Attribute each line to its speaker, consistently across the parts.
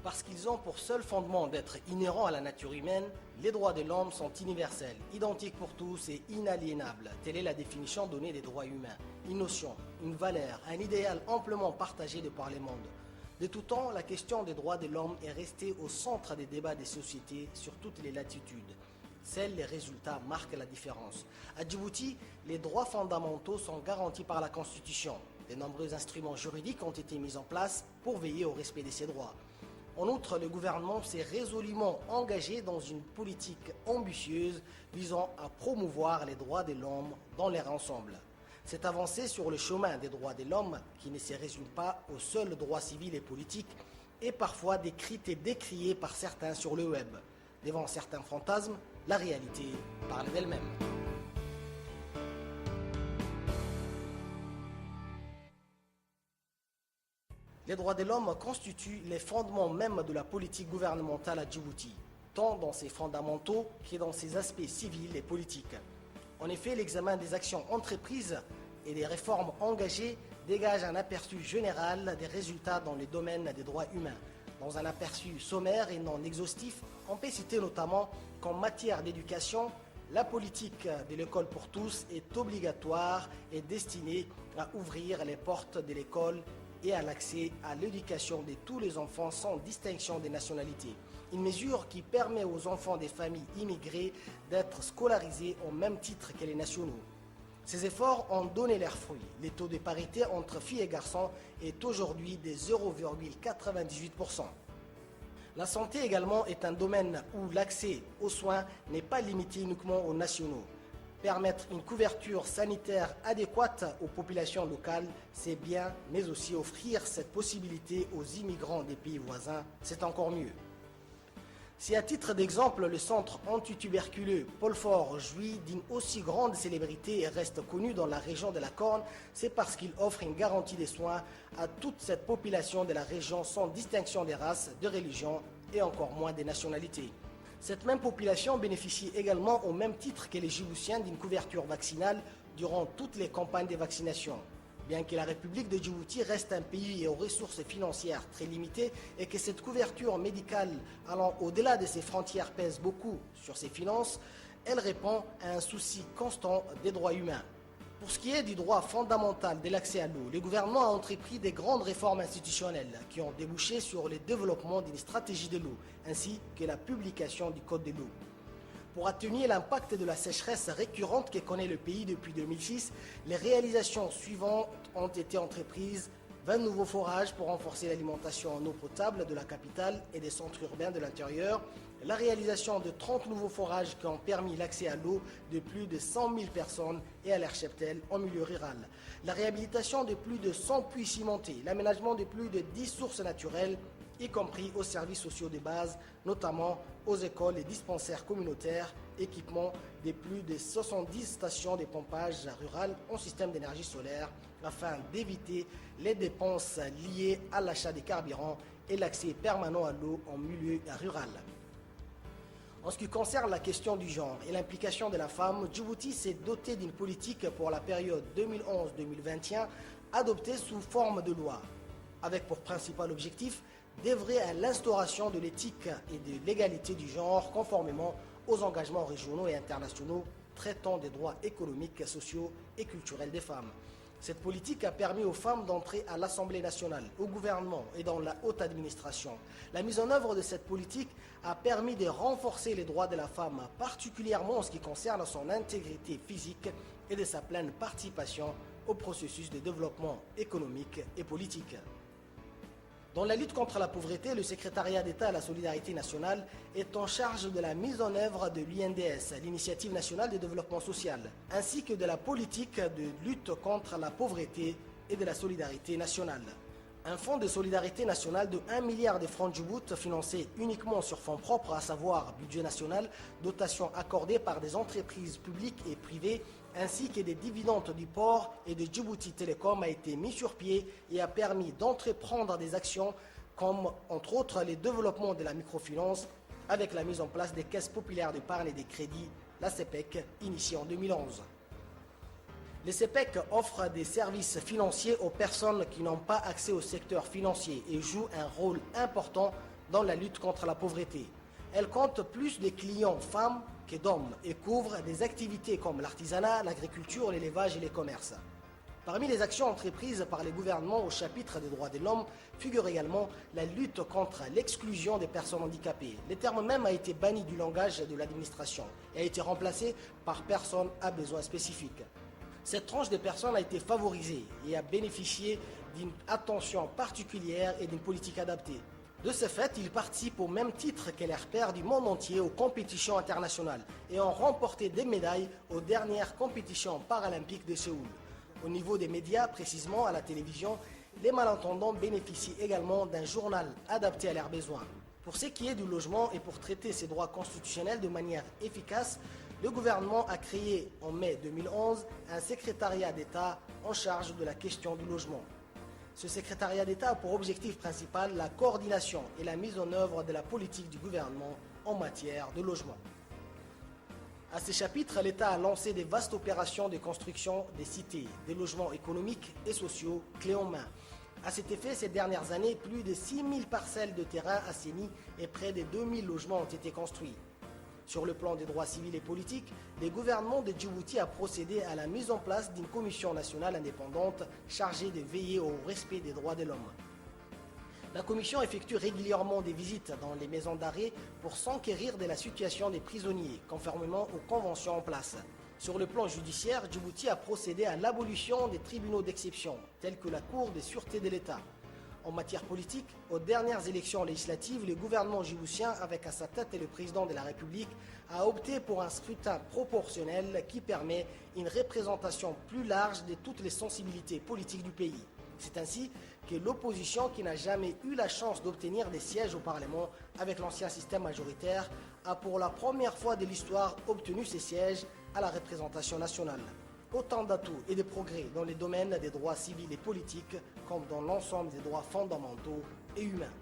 Speaker 1: Parce qu'ils ont pour seul fondement d'être inhérents à la nature humaine, les droits de l'homme sont universels, identiques pour tous et inaliénables. Telle est la définition donnée des droits humains. Une notion, une valeur, un idéal amplement partagé de par les mondes. De tout temps, la question des droits de l'homme est restée au centre des débats des sociétés sur toutes les latitudes. Seuls les résultats marquent la différence. À Djibouti, les droits fondamentaux sont garantis par la Constitution. De nombreux instruments juridiques ont été mis en place pour veiller au respect de ces droits. En outre, le gouvernement s'est résolument engagé dans une politique ambitieuse visant à promouvoir les droits de l'homme dans leur ensemble. Cette avancée sur le chemin des droits de l'homme, qui ne se résume pas aux seuls droits civils et politiques, est parfois décrite et décriée par certains sur le web. Devant certains fantasmes, la réalité parle d'elle-même. Les droits de l'homme constituent les fondements même de la politique gouvernementale à Djibouti, tant dans ses fondamentaux que dans ses aspects civils et politiques. En effet, l'examen des actions entreprises et des réformes engagées dégage un aperçu général des résultats dans les domaines des droits humains. Dans un aperçu sommaire et non exhaustif, on peut citer notamment qu'en matière d'éducation, la politique de l'école pour tous est obligatoire et destinée à ouvrir les portes de l'école et à l'accès à l'éducation de tous les enfants sans distinction des nationalités. Une mesure qui permet aux enfants des familles immigrées d'être scolarisés au même titre que les nationaux. Ces efforts ont donné leurs fruits. Le taux de parité entre filles et garçons est aujourd'hui de 0,98%. La santé également est un domaine où l'accès aux soins n'est pas limité uniquement aux nationaux. Permettre une couverture sanitaire adéquate aux populations locales, c'est bien, mais aussi offrir cette possibilité aux immigrants des pays voisins, c'est encore mieux. Si à titre d'exemple, le centre antituberculeux Paul Faure jouit d'une aussi grande célébrité et reste connu dans la région de la Corne, c'est parce qu'il offre une garantie des soins à toute cette population de la région sans distinction des races, de religions et encore moins des nationalités. Cette même population bénéficie également au même titre que les Djiboutiens d'une couverture vaccinale durant toutes les campagnes de vaccination. Bien que la République de Djibouti reste un pays aux ressources financières très limitées et que cette couverture médicale allant au-delà de ses frontières pèse beaucoup sur ses finances, elle répond à un souci constant des droits humains. Pour ce qui est du droit fondamental de l'accès à l'eau, le gouvernement a entrepris des grandes réformes institutionnelles qui ont débouché sur le développement d'une stratégie de l'eau, ainsi que la publication du Code de l'eau. Pour atténuer l'impact de la sécheresse récurrente que connaît le pays depuis 2006, les réalisations suivantes ont été entreprises. 20 nouveaux forages pour renforcer l'alimentation en eau potable de la capitale et des centres urbains de l'intérieur. La réalisation de 30 nouveaux forages qui ont permis l'accès à l'eau de plus de 100 000 personnes et à leur cheptel en milieu rural. La réhabilitation de plus de 100 puits cimentés. L'aménagement de plus de 10 sources naturelles, y compris aux services sociaux de base, notamment aux écoles et dispensaires communautaires, équipement de plus de 70 stations de pompage rurales en système d'énergie solaire afin d'éviter les dépenses liées à l'achat des carburants et l'accès permanent à l'eau en milieu rural. En ce qui concerne la question du genre et l'implication de la femme, Djibouti s'est doté d'une politique pour la période 2011-2021 adoptée sous forme de loi, avec pour principal objectif d'œuvrer à l'instauration de l'éthique et de l'égalité du genre conformément aux engagements régionaux et internationaux traitant des droits économiques, sociaux et culturels des femmes. Cette politique a permis aux femmes d'entrer à l'Assemblée nationale, au gouvernement et dans la haute administration. La mise en œuvre de cette politique a permis de renforcer les droits de la femme, particulièrement en ce qui concerne son intégrité physique et de sa pleine participation au processus de développement économique et politique. Dans la lutte contre la pauvreté, le secrétariat d'État à la solidarité nationale est en charge de la mise en œuvre de l'INDS, l'Initiative nationale de développement social, ainsi que de la politique de lutte contre la pauvreté et de la solidarité nationale. Un fonds de solidarité nationale de 1 milliard de francs Djibouti financé uniquement sur fonds propres, à savoir budget national, dotations accordées par des entreprises publiques et privées, ainsi que des dividendes du port et de Djibouti Telecom a été mis sur pied et a permis d'entreprendre des actions comme, entre autres, le développement de la microfinance avec la mise en place des caisses populaires d'épargne et de crédit, la CEPEC, initiée en 2011. Les CEPEC offrent des services financiers aux personnes qui n'ont pas accès au secteur financier et jouent un rôle important dans la lutte contre la pauvreté. Elle compte plus de clients femmes que d'hommes et couvre des activités comme l'artisanat, l'agriculture, l'élevage et les commerces. Parmi les actions entreprises par les gouvernements au chapitre des droits de l'homme figure également la lutte contre l'exclusion des personnes handicapées. Le terme même a été banni du langage de l'administration et a été remplacé par personnes à besoins spécifiques. Cette tranche de personnes a été favorisée et a bénéficié d'une attention particulière et d'une politique adaptée. De ce fait, ils participent au même titre que leurs pairs du monde entier aux compétitions internationales et ont remporté des médailles aux dernières compétitions paralympiques de Séoul. Au niveau des médias, précisément à la télévision, les malentendants bénéficient également d'un journal adapté à leurs besoins. Pour ce qui est du logement et pour traiter ces droits constitutionnels de manière efficace, le gouvernement a créé en mai 2011 un secrétariat d'État en charge de la question du logement. Ce secrétariat d'État a pour objectif principal la coordination et la mise en œuvre de la politique du gouvernement en matière de logement. À ce chapitre, l'État a lancé des vastes opérations de construction des cités, des logements économiques et sociaux clés en main. À cet effet, ces dernières années, plus de 6 000 parcelles de terrain assainis et près de 2 000 logements ont été construits. Sur le plan des droits civils et politiques, le gouvernement de Djibouti a procédé à la mise en place d'une commission nationale indépendante chargée de veiller au respect des droits de l'homme. La commission effectue régulièrement des visites dans les maisons d'arrêt pour s'enquérir de la situation des prisonniers, conformément aux conventions en place. Sur le plan judiciaire, Djibouti a procédé à l'abolition des tribunaux d'exception, tels que la Cour de sûreté de l'État. En matière politique, aux dernières élections législatives, le gouvernement djiboutien, avec à sa tête le président de la République, a opté pour un scrutin proportionnel qui permet une représentation plus large de toutes les sensibilités politiques du pays. C'est ainsi que l'opposition, qui n'a jamais eu la chance d'obtenir des sièges au Parlement avec l'ancien système majoritaire, a pour la première fois de l'histoire obtenu ces sièges à la représentation nationale. Autant d'atouts et de progrès dans les domaines des droits civils et politiques, comme dans l'ensemble des droits fondamentaux et humains.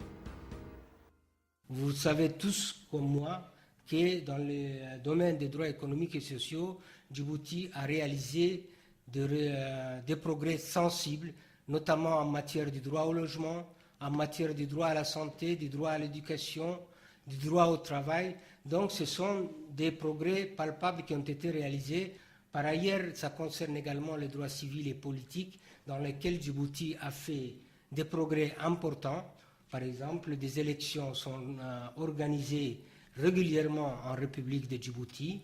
Speaker 2: Vous savez tous comme moi que dans le domaine des droits économiques et sociaux, Djibouti a réalisé des progrès sensibles, notamment en matière du droit au logement, en matière du droit à la santé, du droit à l'éducation, du droit au travail. Donc ce sont des progrès palpables qui ont été réalisés. Par ailleurs, ça concerne également les droits civils et politiques dans lesquels Djibouti a fait des progrès importants. Par exemple, des élections sont organisées régulièrement en République de Djibouti.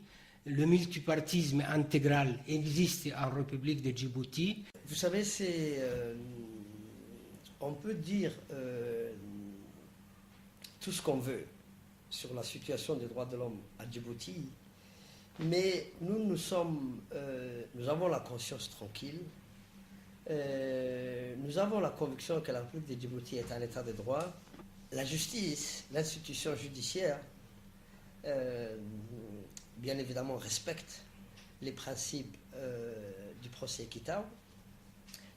Speaker 2: Le multipartisme intégral existe en République de Djibouti.
Speaker 3: Vous savez, on peut dire tout ce qu'on veut sur la situation des droits de l'homme à Djibouti, mais nous avons la conscience tranquille, nous avons la conviction que la République de Djibouti est un état de droit. La justice, l'institution judiciaire, bien évidemment respecte les principes du procès équitable.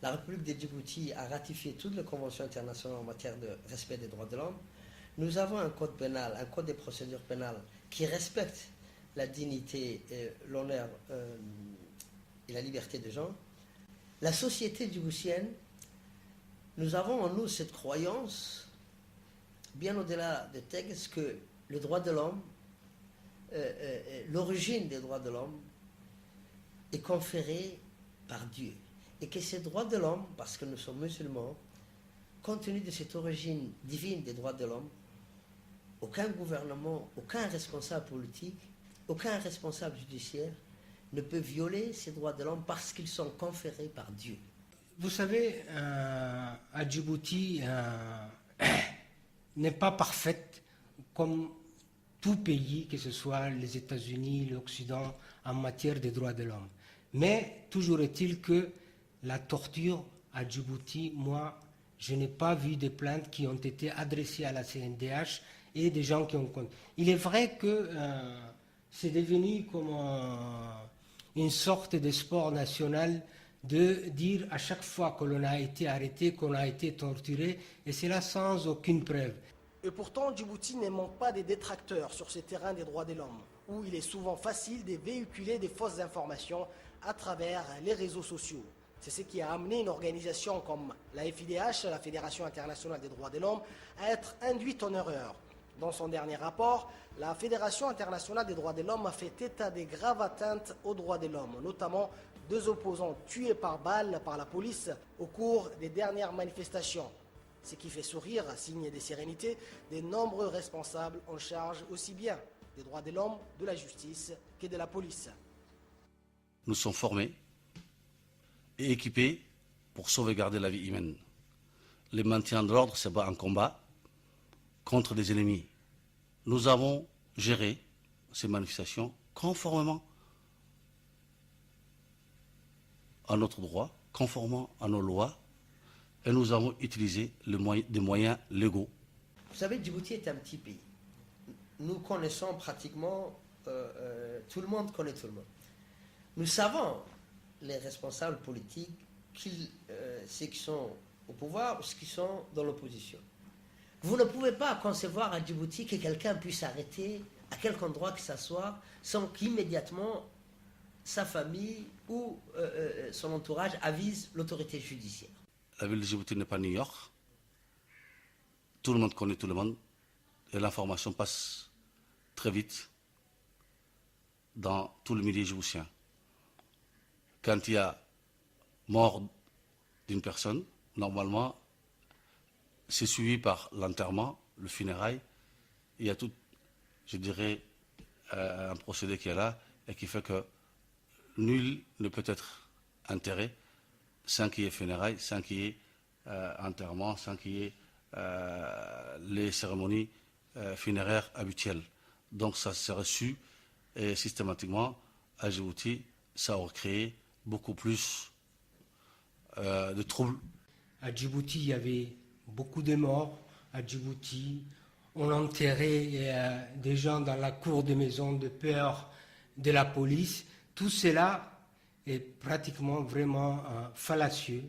Speaker 3: La République de Djibouti a ratifié toutes les conventions internationales en matière de respect des droits de l'homme. Nous avons un code pénal, un code des procédures pénales qui respecte la dignité, l'honneur et la liberté des gens. La société djiboutienne, nous avons en nous cette croyance, bien au-delà des textes, que le droit de l'homme, l'origine des droits de l'homme est conférée par Dieu. Et que ces droits de l'homme, parce que nous sommes musulmans, compte tenu de cette origine divine des droits de l'homme, aucun gouvernement, aucun responsable politique, aucun responsable judiciaire ne peut violer ces droits de l'homme parce qu'ils sont conférés par Dieu.
Speaker 2: Vous savez, à Djibouti n'est pas parfaite comme tout pays, que ce soit les États-Unis, l'Occident, en matière des droits de l'homme. Mais toujours est-il que la torture à Djibouti, moi, je n'ai pas vu de plaintes qui ont été adressées à la CNDH et des gens qui ont... Il est vrai que c'est devenu comme une sorte de sport national de dire à chaque fois que l'on a été arrêté, qu'on a été torturé, et c'est là sans aucune preuve.
Speaker 1: Et pourtant, Djibouti ne manque pas des détracteurs sur ce terrain des droits de l'homme, où il est souvent facile de véhiculer des fausses informations à travers les réseaux sociaux. C'est ce qui a amené une organisation comme la FIDH, la Fédération internationale des droits de l'homme, à être induite en erreur. Dans son dernier rapport, la Fédération internationale des droits de l'homme a fait état des graves atteintes aux droits de l'homme, notamment 2 opposants tués par balle par la police au cours des dernières manifestations. Ce qui fait sourire, signe de sérénité, des nombreux responsables en charge aussi bien des droits de l'homme, de la justice que de la police.
Speaker 4: Nous sommes formés et équipés pour sauvegarder la vie humaine. Le maintien de l'ordre, c'est pas un combat contre des ennemis. Nous avons géré ces manifestations conformément à notre droit, conformément à nos lois, et nous avons utilisé des moyens légaux.
Speaker 3: Vous savez, Djibouti est un petit pays. Nous connaissons pratiquement, tout le monde connaît tout le monde. Nous savons les responsables politiques, ceux qui sont au pouvoir ou ceux qui sont dans l'opposition. Vous ne pouvez pas concevoir à Djibouti que quelqu'un puisse arrêter à quelque endroit que ce soit sans qu'immédiatement sa famille ou son entourage avise l'autorité judiciaire.
Speaker 4: La ville de Djibouti n'est pas New York. Tout le monde connaît tout le monde et l'information passe très vite dans tout le milieu djiboutien. Quand il y a mort d'une personne, normalement, c'est suivi par l'enterrement, le funérail. Il y a tout, je dirais, un procédé qui est là et qui fait que nul ne peut être enterré sans qu'il y ait funérailles, sans qu'il y ait enterrement, sans qu'il y ait les cérémonies funéraires habituelles. Donc ça serait su et systématiquement à Djibouti, ça aurait créé beaucoup plus de troubles.
Speaker 2: À Djibouti, il y avait beaucoup de morts. À Djibouti, on enterrait des gens dans la cour des maisons de peur de la police. Tout cela est pratiquement vraiment fallacieux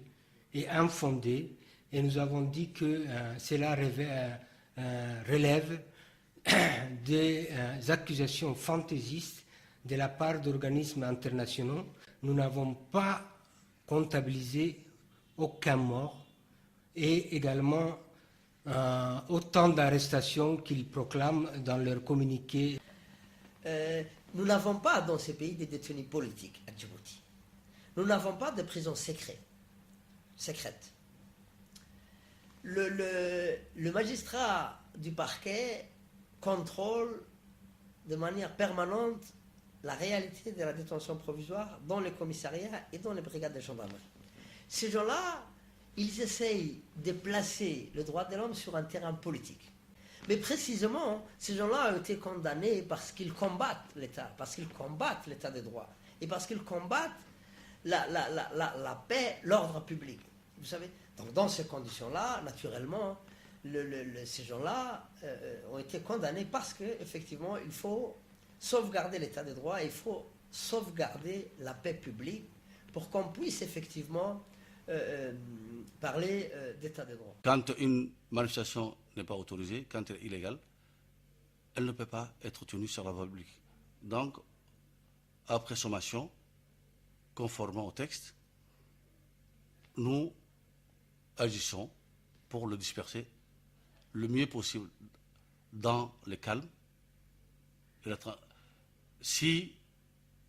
Speaker 2: et infondé. Et nous avons dit que cela relève des accusations fantaisistes de la part d'organismes internationaux. Nous n'avons pas comptabilisé aucun mort et également autant d'arrestations qu'ils proclament dans leur communiqué.
Speaker 3: Nous n'avons pas dans ces pays des détenus politiques à Djibouti. Nous n'avons pas de prisons secrètes. Le magistrat du parquet contrôle de manière permanente la réalité de la détention provisoire dans les commissariats et dans les brigades de gendarmerie. Ces gens-là, ils essayent de placer le droit de l'homme sur un terrain politique. Mais précisément, ces gens-là ont été condamnés parce qu'ils combattent l'État, parce qu'ils combattent l'État de droit, et parce qu'ils combattent la paix, l'ordre public. Vous savez, donc dans ces conditions-là, naturellement, ces gens-là ont été condamnés parce qu'effectivement, il faut sauvegarder l'état de droit, il faut sauvegarder la paix publique pour qu'on puisse effectivement parler d'état de droit.
Speaker 4: Quand une manifestation n'est pas autorisée, quand elle est illégale, elle ne peut pas être tenue sur la voie publique. Donc, après sommation, conformément au texte, nous agissons pour le disperser le mieux possible dans le calme. Si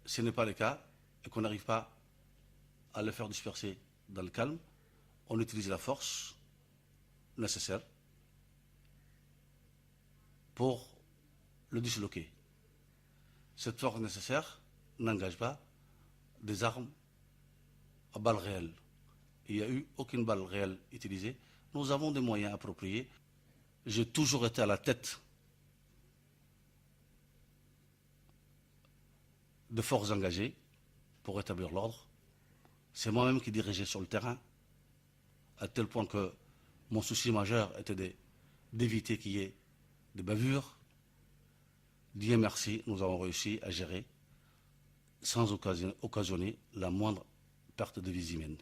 Speaker 4: ce n'est pas le cas et qu'on n'arrive pas à le faire disperser dans le calme, on utilise la force nécessaire pour le disloquer. Cette force nécessaire n'engage pas des armes à balles réelles. Il n'y a eu aucune balle réelle utilisée. Nous avons des moyens appropriés. J'ai toujours été à la tête de forces engagées pour établir l'ordre. C'est moi-même qui dirigeais sur le terrain, à tel point que mon souci majeur était d'éviter qu'il y ait des bavures. Dieu merci, nous avons réussi à gérer sans occasionner la moindre perte de vie humaine.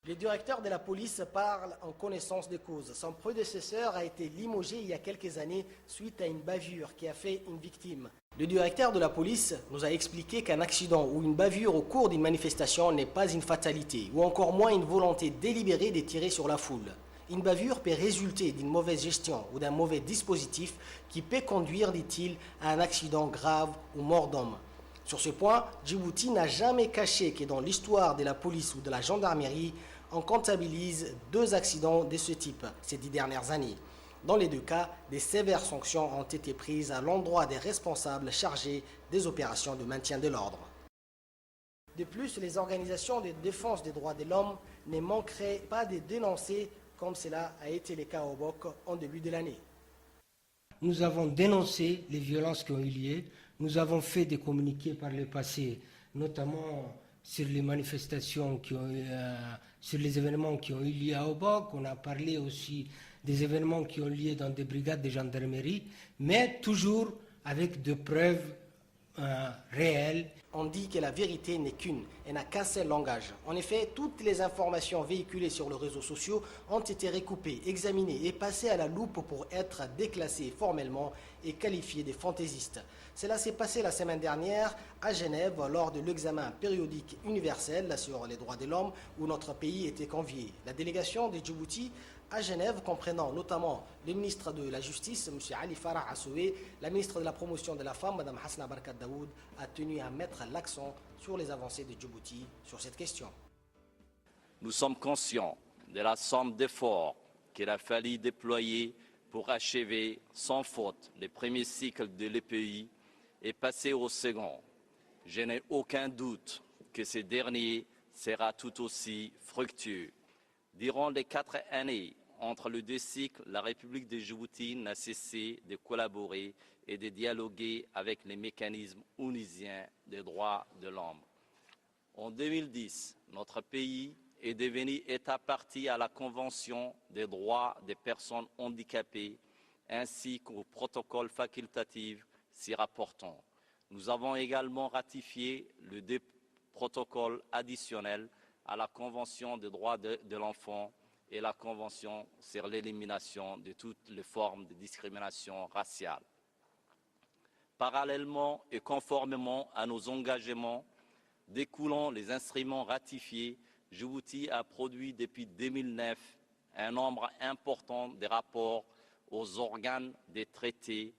Speaker 1: Le directeur de la police parle en connaissance de cause. Son prédécesseur a été limogé il y a quelques années suite à une bavure qui a fait une victime. Le directeur de la police nous a expliqué qu'un accident ou une bavure au cours d'une manifestation n'est pas une fatalité, ou encore moins une volonté délibérée de tirer sur la foule. Une bavure peut résulter d'une mauvaise gestion ou d'un mauvais dispositif qui peut conduire, dit-il, à un accident grave ou mort d'homme. Sur ce point, Djibouti n'a jamais caché que dans l'histoire de la police ou de la gendarmerie, on comptabilise 2 accidents de ce type ces 10 dernières années. Dans les 2 cas, des sévères sanctions ont été prises à l'endroit des responsables chargés des opérations de maintien de l'ordre. De plus, les organisations de défense des droits de l'homme ne manqueraient pas de dénoncer, comme cela a été le cas au Bok en début de l'année.
Speaker 2: Nous avons dénoncé les violences qui ont eu lieu. Nous avons fait des communiqués par le passé, notamment sur les manifestations sur les événements qui ont eu lieu à Obok. On a parlé aussi des événements qui ont lieu dans des brigades de gendarmerie, mais toujours avec des preuves réelles.
Speaker 1: On dit que la vérité n'est qu'une et n'a qu'un seul langage. En effet, toutes les informations véhiculées sur les réseaux sociaux ont été recoupées, examinées et passées à la loupe pour être déclassées formellement et qualifiées de fantaisistes. Cela s'est passé la semaine dernière à Genève lors de l'examen périodique universel sur les droits de l'homme où notre pays était convié. La délégation de Djibouti à Genève, comprenant notamment le ministre de la Justice, M. Ali Farah Assoué, la ministre de la Promotion de la Femme, Mme Hasna Barkat Daoud, a tenu à mettre l'accent sur les avancées de Djibouti sur cette question.
Speaker 5: Nous sommes conscients de la somme d'efforts qu'il a fallu déployer pour achever sans faute les premiers cycles de l'EPI et passer au second. Je n'ai aucun doute que ce dernier sera tout aussi fructueux. Durant les 4 années entre les 2 cycles, la République de Djibouti n'a cessé de collaborer et de dialoguer avec les mécanismes onusiens des droits de l'homme. En 2010, notre pays est devenu État partie à la Convention des droits des personnes handicapées ainsi qu'au protocole facultatif s'y rapportant. Nous avons également ratifié le 2 protocoles additionnels à la Convention des droits de l'enfant et la Convention sur l'élimination de toutes les formes de discrimination raciale. Parallèlement et conformément à nos engagements découlant les instruments ratifiés, Djibouti a produit depuis 2009 un nombre important de rapports aux organes des traités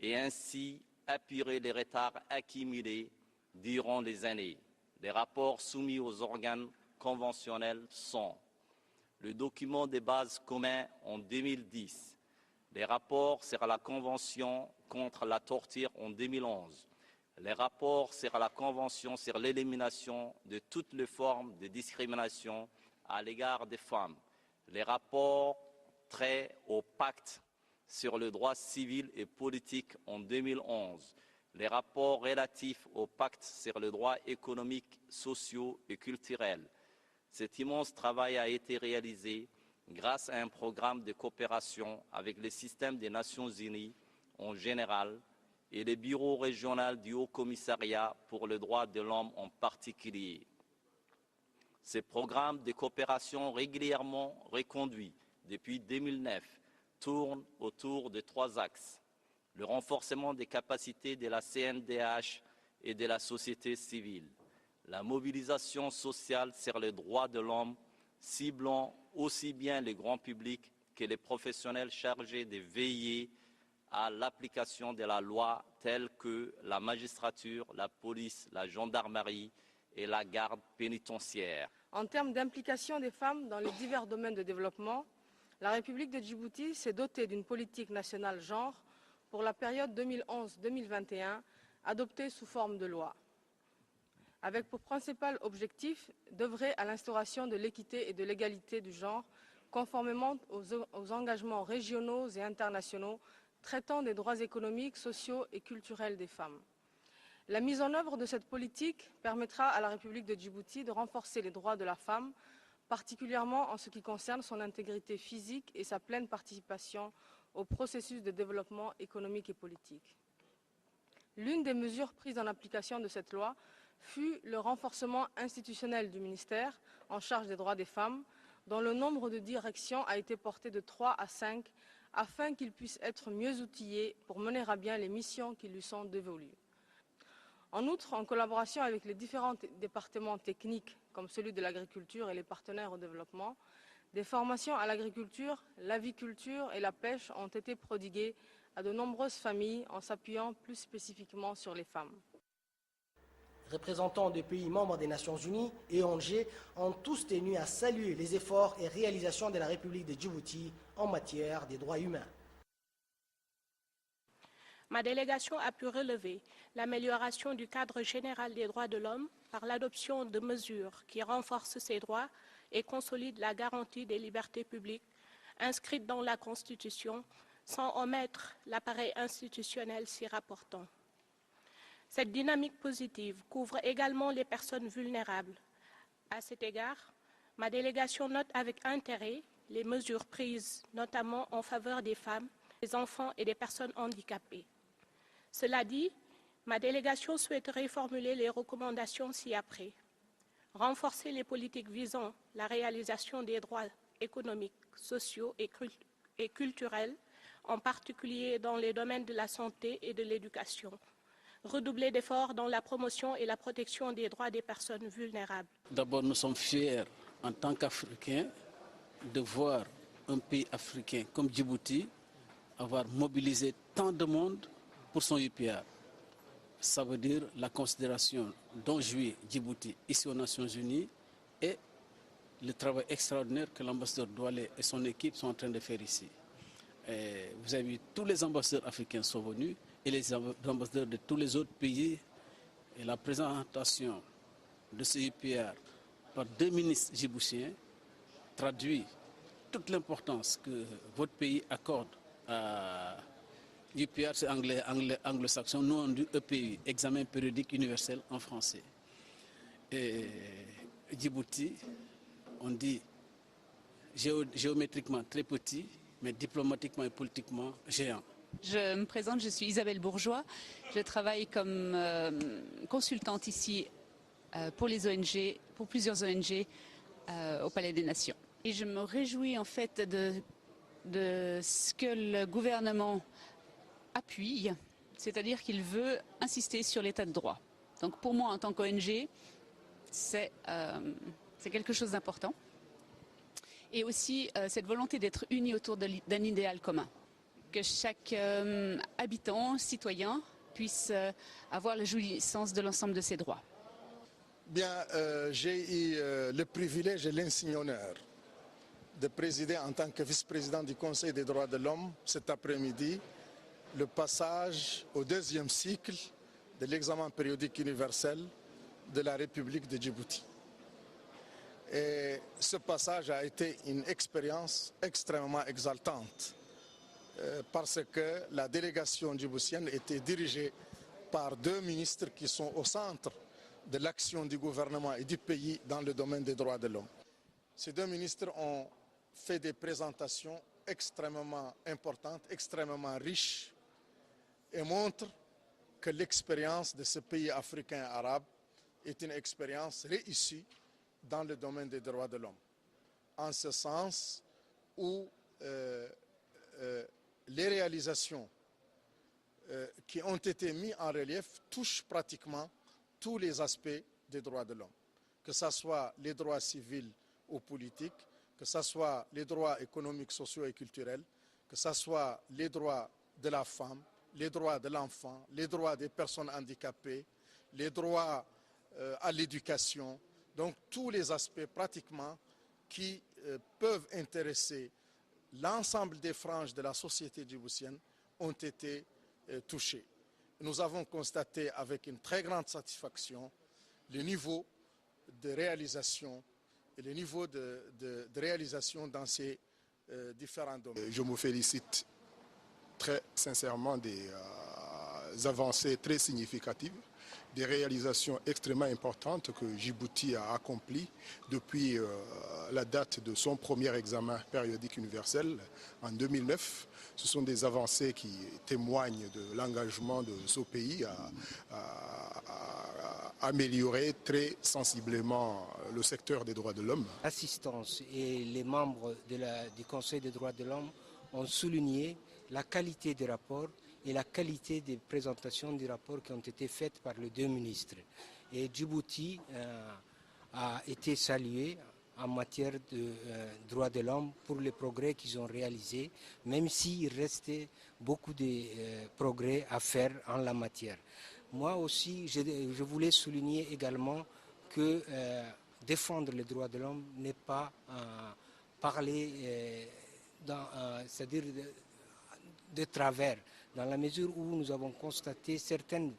Speaker 5: et ainsi apuré les retards accumulés durant les années. Les rapports soumis aux organes conventionnels sont le document de base commun en 2010, les rapports sur la Convention contre la torture en 2011, les rapports sur la Convention sur l'élimination de toutes les formes de discrimination à l'égard des femmes, les rapports traits au pacte sur le droit civil et politique en 2011, les rapports relatifs au pacte sur les droits économiques, sociaux et culturels. Cet immense travail a été réalisé grâce à un programme de coopération avec le système des Nations Unies en général et le bureau régional du Haut Commissariat pour les droits de l'homme en particulier. Ces programmes de coopération régulièrement reconduits depuis 2009 tournent autour de 3 axes. Le renforcement des capacités de la CNDH et de la société civile, la mobilisation sociale sur les droits de l'homme, ciblant aussi bien le grand public que les professionnels chargés de veiller à l'application de la loi telle que la magistrature, la police, la gendarmerie et la garde pénitentiaire.
Speaker 6: En termes d'implication des femmes dans les divers domaines de développement, la République de Djibouti s'est dotée d'une politique nationale genre pour la période 2011-2021, adoptée sous forme de loi, avec pour principal objectif d'œuvrer à l'instauration de l'équité et de l'égalité du genre, conformément aux engagements régionaux et internationaux traitant des droits économiques, sociaux et culturels des femmes. La mise en œuvre de cette politique permettra à la République de Djibouti de renforcer les droits de la femme, particulièrement en ce qui concerne son intégrité physique et sa pleine participation au processus de développement économique et politique. L'une des mesures prises en application de cette loi fut le renforcement institutionnel du ministère en charge des droits des femmes, dont le nombre de directions a été porté de 3 à 5 afin qu'il puisse être mieux outillé pour mener à bien les missions qui lui sont dévolues. En outre, en collaboration avec les différents départements techniques, comme celui de l'agriculture et les partenaires au développement, des formations à l'agriculture, l'aviculture et la pêche ont été prodiguées à de nombreuses familles en s'appuyant plus spécifiquement sur les femmes.
Speaker 1: Représentants de pays membres des Nations Unies et ONG ont tous tenu à saluer les efforts et réalisations de la République de Djibouti en matière des droits humains.
Speaker 7: Ma délégation a pu relever l'amélioration du cadre général des droits de l'homme par l'adoption de mesures qui renforcent ces droits et consolident la garantie des libertés publiques inscrites dans la Constitution sans omettre l'appareil institutionnel s'y rapportant. Cette dynamique positive couvre également les personnes vulnérables. À cet égard, ma délégation note avec intérêt les mesures prises, notamment en faveur des femmes, des enfants et des personnes handicapées. Cela dit, ma délégation souhaiterait formuler les recommandations ci-après. Renforcer les politiques visant la réalisation des droits économiques, sociaux et culturels, en particulier dans les domaines de la santé et de l'éducation. Redoubler d'efforts dans la promotion et la protection des droits des personnes vulnérables.
Speaker 8: D'abord, nous sommes fiers en tant qu'Africains de voir un pays africain comme Djibouti avoir mobilisé tant de monde pour son UPR. Ça veut dire la considération dont jouit Djibouti ici aux Nations Unies et le travail extraordinaire que l'ambassadeur Doualé et son équipe sont en train de faire ici. Et vous avez vu, tous les ambassadeurs africains sont venus et les ambassadeurs de tous les autres pays. Et la présentation de ce UPR par 2 ministres djiboutiens traduit toute l'importance que votre pays accorde à UPR, c'est anglo-saxon, nous on dit EPI, examen périodique universel en français. Et Djibouti, on dit géométriquement très petit, mais diplomatiquement et politiquement géant.
Speaker 9: Je me présente, je suis Isabelle Bourgeois. Je travaille comme consultante ici pour les ONG, pour plusieurs ONG au Palais des Nations. Et je me réjouis en fait de ce que le gouvernement appuie, c'est-à-dire qu'il veut insister sur l'état de droit. Donc pour moi en tant qu'ONG, c'est quelque chose d'important. Et aussi cette volonté d'être unis autour d'un idéal commun. Que chaque habitant, citoyen, puisse avoir la jouissance de l'ensemble de ses droits.
Speaker 10: Bien, j'ai eu le privilège et l'insigne honneur de présider en tant que vice-président du Conseil des droits de l'homme cet après-midi le passage au 2e cycle de l'examen périodique universel de la République de Djibouti. Et ce passage a été une expérience extrêmement exaltante parce que la délégation djiboutienne était dirigée par 2 ministres qui sont au centre de l'action du gouvernement et du pays dans le domaine des droits de l'homme. Ces 2 ministres ont fait des présentations extrêmement importantes, extrêmement riches et montrent que l'expérience de ce pays africain arabe est une expérience réussie dans le domaine des droits de l'homme. En ce sens où les réalisations qui ont été mises en relief touchent pratiquement tous les aspects des droits de l'homme, que ce soit les droits civils ou politiques, que ce soit les droits économiques, sociaux et culturels, que ce soit les droits de la femme, les droits de l'enfant, les droits des personnes handicapées, les droits à l'éducation, donc tous les aspects pratiquement qui peuvent intéresser l'ensemble des franges de la société djiboutienne ont été touchés. Nous avons constaté avec une très grande satisfaction le niveau de réalisation et le niveau de réalisation dans ces différents domaines.
Speaker 11: Je me félicite très sincèrement des avancées très significatives, des réalisations extrêmement importantes que Djibouti a accomplies depuis la date de son premier examen périodique universel en 2009. Ce sont des avancées qui témoignent de l'engagement de ce pays à améliorer très sensiblement le secteur des droits de l'homme.
Speaker 2: L'assistance et les membres du Conseil des droits de l'homme ont souligné la qualité des rapports et la qualité des présentations des rapports qui ont été faites par les deux ministres. Et Djibouti a été salué en matière de droits de l'homme pour les progrès qu'ils ont réalisés, même s'il restait beaucoup de progrès à faire en la matière. Moi aussi, je voulais souligner également que défendre les droits de l'homme n'est pas parler, c'est-à-dire de travers, dans la mesure où nous avons constaté certaines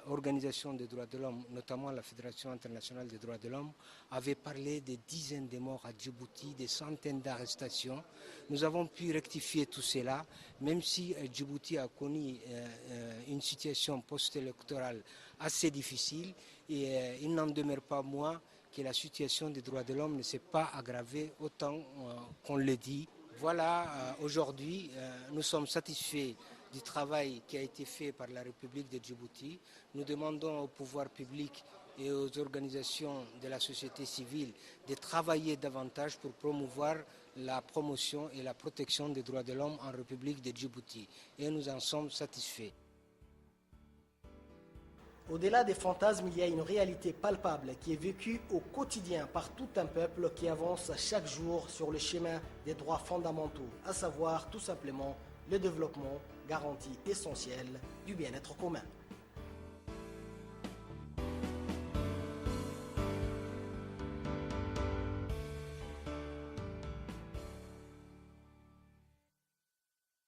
Speaker 2: organisations des droits de l'homme, notamment la Fédération internationale des droits de l'homme, avaient parlé des dizaines de morts à Djibouti, des centaines d'arrestations. Nous avons pu rectifier tout cela, même si Djibouti a connu une situation post-électorale assez difficile, et il n'en demeure pas moins que la situation des droits de l'homme ne s'est pas aggravée autant qu'on le dit. Voilà, aujourd'hui, nous sommes satisfaits du travail qui a été fait par la République de Djibouti. Nous demandons au pouvoir public et aux organisations de la société civile de travailler davantage pour promouvoir la promotion et la protection des droits de l'homme en République de Djibouti. Et nous en sommes satisfaits.
Speaker 1: Au-delà des fantasmes, il y a une réalité palpable qui est vécue au quotidien par tout un peuple qui avance chaque jour sur le chemin des droits fondamentaux, à savoir tout simplement le développement, garantie essentielle du bien-être commun.